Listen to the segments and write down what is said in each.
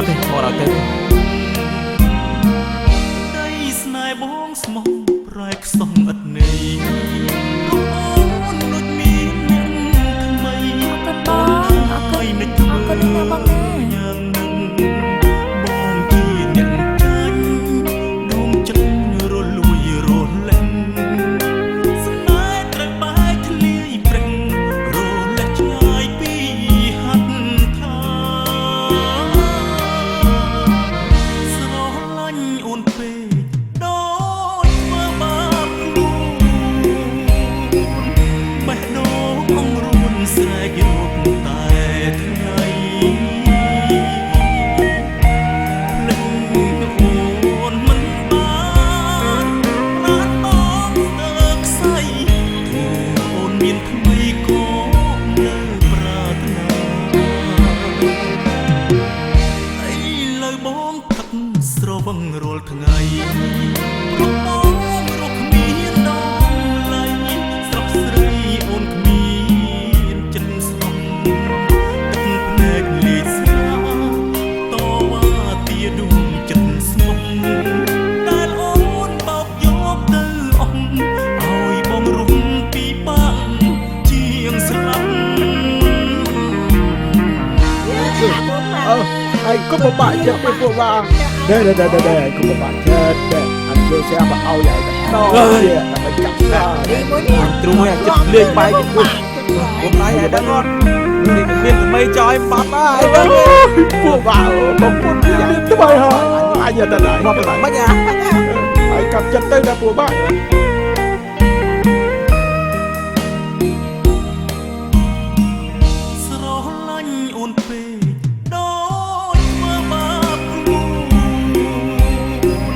ត់ទេថតឲ្យទៅដៃស្នេហ៍បងស្មោះប្រែខ្សងឥតន័យអូនដូចមានអ្នកថ្មីបងហើយមិនធ្វើយ៉ាងនឹងបងជាអ្នកចាញ់ដួងចិត្តរលួយរលែងស្នេហ៍ត្រូវបែកធ្លាយព្រឹងរលែកឆ្ងាយពីហាត់ថាស្រឡាញ់អូនពេកដូចធ្វើបាបខ្លួនបេះដូងអង្រួនស្រែករកតែថ្ងៃភ្លេចអូនមិនបានប្រាណបងស្ទើរខ្សែអូនមានថ្មីក៏នៅប្រាថ្នាឥឡូវបងផឹកស្រវឹងរាល់ថ្ងៃព្រោះបងរកគ្មានដំឡៃស្រស់ស្រីអូនគ្មានចិត្តស្មោះទឹកភ្នែកលីស្លាតវ៉ាទាដួងចិត្តស្មោះតែអូនបោកយកទៅអស់ឲ្យបងរំពីបាក់ជាងស្លាប់ai cũng một bạn chết với phụ bà đây cũng một bạn chết đây anh vô xe mà ao vậy to kìa là phải chặt ra trôi à chụp liền bay hôm nay ai đang ngon thì mình biên từ mây cho em bắp á phụ bà không muốn gì thứ bay hả ai giờ tình lại mà bạn bắt nhà ai cầm chân tay là phụ bàស្រឡាញ់អូនពេកដូចធ្វើបាបខ្លួន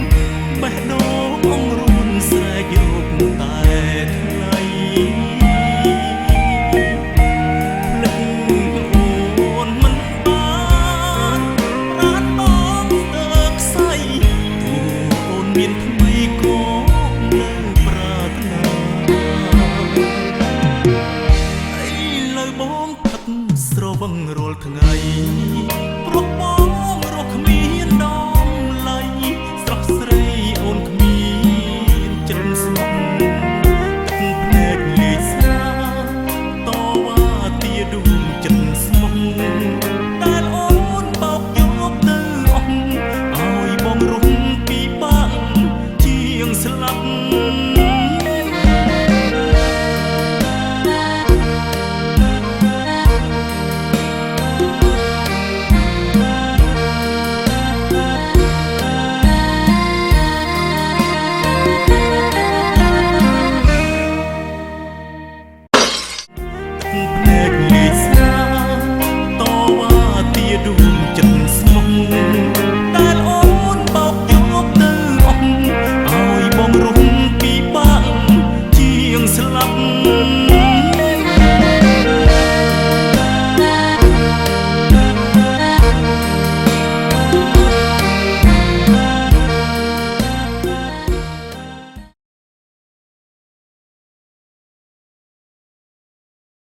បេះដូងអង្រួនស្រែករកតែថ្ងៃភ្លេចអូនមិនបានប្រាណបងស្ទើរខ្សែអូនមានថ្មីក៏នៅប្រាថ្នាឥឡូវបងផឹកស្រវឹងរាល់ថ្ងៃព្រោះបងរកគ្មានដំឡៃស្រស់ស្រីអូនគ្មានចិត្តស្មោះទឹកភ្នែកលីស្លាតវ៉ាទាដួងចិត្តស្មោះតែអូនបោកយកទៅអស់ឲ្យបងរំពីបាក់ជាងស្លាប់ភ្នែកលី